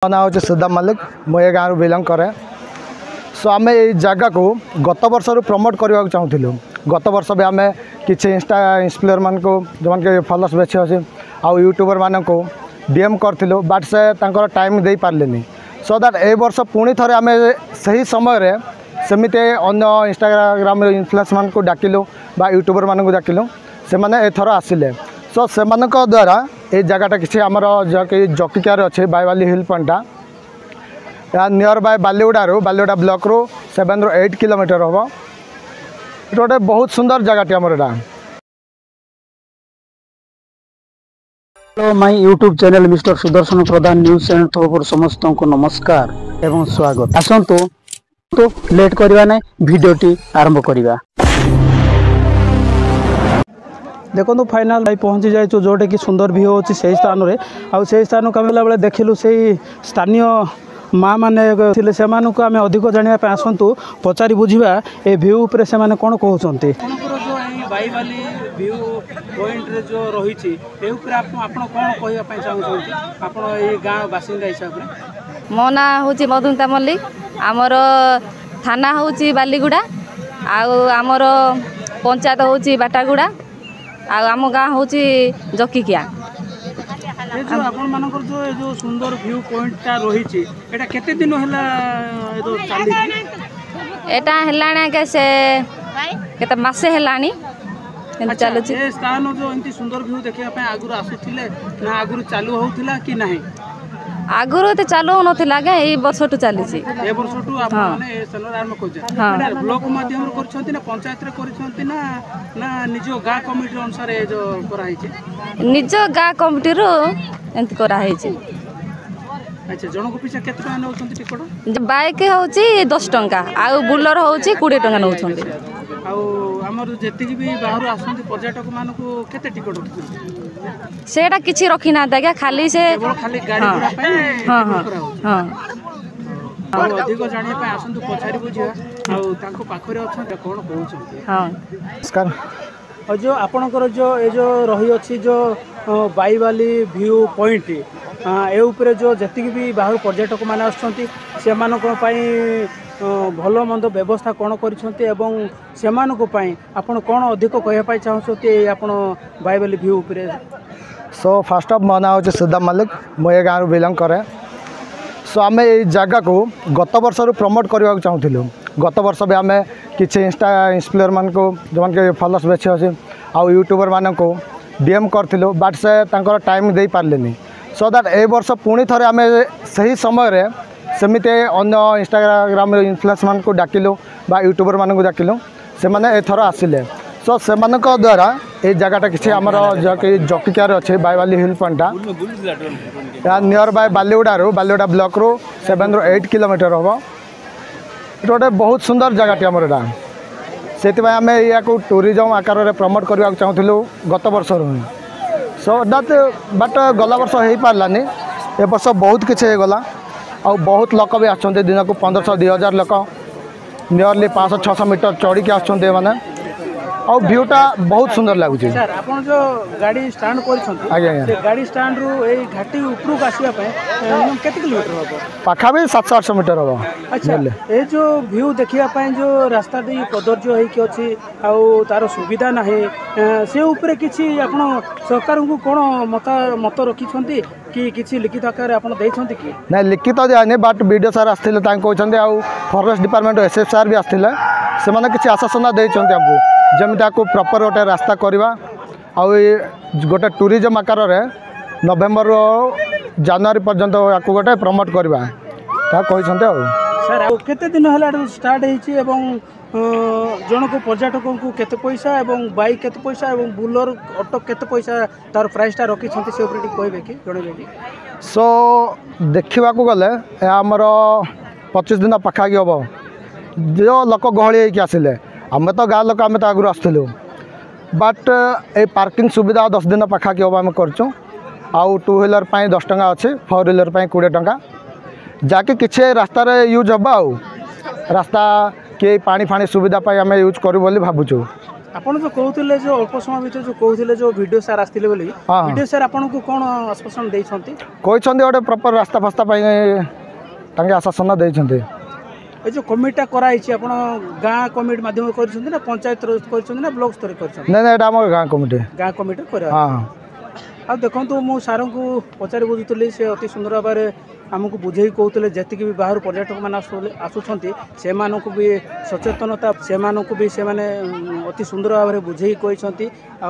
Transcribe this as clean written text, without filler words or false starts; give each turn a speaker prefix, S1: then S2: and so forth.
S1: मो ना हूँ सिद्धार्थ मल्लिक मुझे गाँव बिलंग कै सो आम ये जगह को गत वर्ष प्रमोट करने चाहूँ। गत वर्ष भी आम कि इंस्प्लेयर मान को जो मैंने फॉलोअर्स बेची अच्छे आउ यूट्यूबर मान को डीएम करूँ बट से टाइम दे पारे सो दैट ए वर्ष पुणी थे आम से समय सेमती अन्य इंस्टाग्राम इन्फ्लुएंस मान को डाकिलु बा यूट्यूबर मान को डाकिलु से मैंने एथर आसिले सो से द्वारा ये जगहटा किसी आमर जकिकार अच्छे बाईवाली हिल पॉइंटा नियर बाय बालीगुड़ा ब्लॉक रू 7 ରୁ 8 किलोमीटर हम ये गोटे बहुत सुंदर जगह आमर एटा।
S2: Hello my YouTube channel mister Sudarshan Pradhan news channel तरफ समस्त को नमस्कार एवं स्वागत। आसतु तो लेट करवा ना भिडटी आरंभ करवा। देखो फाइनाल पहुँची जाए जोटे कि सुंदर व्यू अच्छी से स्थान में आउ से स्थान को बेले देखिलु से स्थानीय माँ मैंने से आम अधिक जानापी आसतु पचारि बुझा ए व्यू पर से कौन कहते बाईवाली व्यू पॉइंट रे जो रही कौन कहवाई चाहते आप गाँव बासिंदा हिसाब से।
S3: मो ना हूँ मधुमिता मल्लिक आमर थाना हूँ बालीगुड़ा आमर पंचायत हूँ बाटागुड़ा आम गाँ हूँ जकिकिया।
S2: ये जो आपण मानकर जो सुंदर व्यू पॉइंटटा रही एटा केते दिन हला तो चाली
S3: एटा हलाने के से केते मासे हलानी चलो
S2: ए स्थान जो एंती सुंदर व्यू देखिया पे आगुर आसुथिले ना आगुर चालू होउथिला कि नाही
S3: आगुर तो चालू होनथिला गे ए वर्षटू चली छी
S2: ए वर्षटू आप माने ए सनर आरंभ करछ एटा ब्लॉक माध्यम रे करछंती ना पंचायत रे करछंती ना ना निजो गा कमिटी अनुसार ए जो करा हिची
S3: निज गाँ कमिटी रो एंत करा हिची।
S2: अच्छा जनक पिछा केते टका नउछंती टिकट
S3: बाइक होची 10 टंका आ बुलर होची 20 टंका नउछंती
S2: आउ हमर जेतिकी भी बाहर आसंती पर्यटक मान को केते टिकट रखिछंती
S3: सेटा किछि रखी ना दागा खाली से
S2: खाली गाड़ी घोड़ा पे
S3: हां हां
S2: अधिक जानिया पे आसंतु पछारी बुझिया आ तांको पाखरे अछन कोन कहउछंती।
S3: हां
S1: नमस्कार।
S2: और जो आपणकर जो ये जो रही अच्छी जो बाईवाली व्यू पॉइंट ए उपरे जो जति भी बाहर पर्यटक मैंने आसुँच से भल मंद व्यवस्था कौन कर आपण कौन अधिक कहवाई चाहते आप बाईवाली व्यू उपरे।
S1: सो फर्स्ट ऑफ मो ना हूँ सिद्धार्थ मल्लिक मुझे गाँव बिलंग कै सो आम ये जगह को गत वर्ष प्रमोट करने चाहूँ। गत वर्ष भी आम कि इंस्प्लेयर मान को जो मैंने फॉलोअर्स बेची अच्छे आउ यूट्यूबर मान को डीएम करूँ बट से टाइम दे पारे सो दैट ए वर्ष पुणी थे आम से समय सेमती अन्य इंस्टाग्राम इन्फ्लुएंस मान को डाकिलु बा यूट्यूबर मान को डाकिलु से मैंने एथर आसिले सो से द्वारा ये जगहटा किसी आमर जकिकार अच्छे बाईवाली हिल पॉइंटा नियर बाय बालीगुड़ा ब्लॉक रू 7 ରୁ 8 किलोमीटर हम ये गोटे बहुत सुंदर जगह आमर एटा से आम या टूरिज्म आकार में प्रमोट करने चाहूँ गत वर्ष सो दैट बट गला वर्ष हो पारानी ए वर्ष बहुत किसी गला आ बहुत लोक भी आसते दिन को 1500-2000 लोक नियरली 500-600 मीटर चढ़ी के आसते मैंने आ व्यूटा बहुत सुंदर लगुच।
S2: सर आप जो गाड़ी स्टांड कर गाड़ी स्टांड रु ए घाटी उपरक आसवा केते किलोमीटर हम
S1: पाखा भी 700-800 मीटर हम।
S2: अच्छा ये जो व्यू देखा जो रास्ता दी कदर्य होची तार सुविधा ना से ऊपर किसी आप सरकार को कौन मत रखी कि किसी लिखित आकार आप कि
S1: ना लिखित दिखानी बट वीडियो सार आसते कहते आउ फॉरेस्ट डिपार्टमेंट एसएफ सार भी आसते से किसी आश्वासन देते आमको जमी आपको प्रॉपर गोटे रास्ता करवा आउ गोटे टूरिज्म आकार नवेम्बर जनवरी पर्यंत आपको गोटे प्रमोट करवा कहते
S2: सर केते दिन है स्टार्ट जनक पर्यटक को केते पैसा एवं बाइक केते पैसा एवं बुलर ऑटो केते पैसा तार प्राइसटा रखी से कहबे कि जनइबे कि।
S1: सो देखा गले आमर 25 दिन पाखापी हम जो लोक गहली आसिले आम तो गाँ लोक आम तो आगुरी आसलु बट ए पार्किंग सुविधा 10 दिन पाखापी हम आम करूँ आउ 2 व्हीलर 10 टंका अच्छे 4 व्हीलर 20 टंका जाकि किसी रास्तार यूज हम आउ रास्ता कि पानी फाणी सुविधा आम यूज करूँ बोली भावुँ
S2: ଆପଣ ଯେଉଁ କହୁଥିଲେ ଯେଉଁ ଅଳ୍ପ ସମୟ ଭିତରେ ଯେଉଁ କହୁଥିଲେ ଯେଉଁ ଭିଡ଼ିଓ ସାର୍ ଆସିଥିଲେ ବୋଲି
S1: ହଁ।
S2: ଭିଡ଼ିଓ ସାର୍ ଆପଣଙ୍କୁ କ'ଣ ଆଶ୍ୱାସନା ଦେଇଛନ୍ତି?
S1: କହିଛନ୍ତି ଗୋଟେ ପ୍ରପର୍ ରାସ୍ତା ଫାସ୍ତା ପାଇଁ ତାଙ୍କେ ଆଶ୍ୱାସନା ଦେଇଛନ୍ତି।
S2: ଏ ଯେଉଁ କମିଟିଟା କରାହେଇଛି ଆପଣ ଗାଁ କମିଟି ମାଧ୍ୟମରେ କରିଛନ୍ତି ନା ପଞ୍ଚାୟତ କରିଛନ୍ତି ନା ବ୍ଲକ ସ୍ତରରେ କରିଛନ୍ତି?
S1: ନାଇଁ ନାଇଁ ଏଇଟା ଆମ ଗାଁ କମିଟି।
S2: ଗାଁ କମିଟି କରିବା।
S1: ହଁ।
S2: ଆଉ ଦେଖନ୍ତୁ ମୁଁ ସାର୍ଙ୍କୁ ପଚାରି ବୁଝୁଥିଲି ସେ ଅତି ସୁନ୍ଦର ଭାବରେ ଆମକୁ ବୁଝେଇ କହୁଥିଲେ ଯେତିକି ବି ବାହାରୁ ପର୍ଯ୍ୟଟକମାନେ ଆସୁଛନ୍ତି ସେମାନଙ୍କୁ ବି ସଚେତନତା ସେମାନଙ୍କୁ ବି ସେମାନେ ଅତି ସୁନ୍ଦର ଭାବରେ ବୁଝେଇ କହିଛନ୍ତି। ଆଉ